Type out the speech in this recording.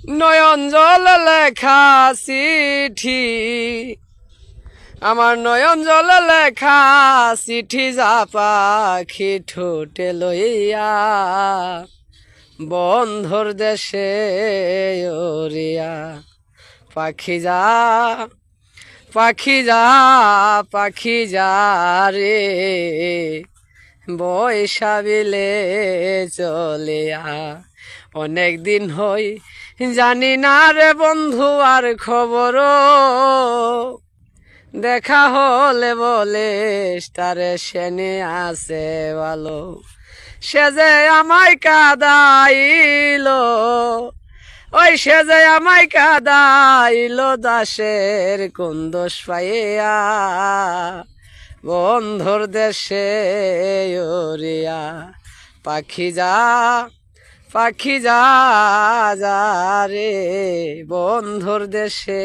নয়ন জল লেখা চিঠি, আমার নয়ন জল লেখা চিঠি যা পাখি ঠোঁটে লইয়া বন্ধুর দেশে ওরিয়া। পাখি যা পাখি যা পাখি যা রে বৈশাবিলে চলিয়া। অনেক দিন হই জানি না রে বন্ধু আর খবর, দেখা হলে বলিস তারে সেনে আছে ভালো। সে যে আমায় কাদাইলো, ওই সে যে আমায় কাদাইলো দাসের কোন দোষ পাইয়া বন্ধুর দেশে ওরিয়া। পাখি যা পাখি যা যা রে বন্ধুর দেশে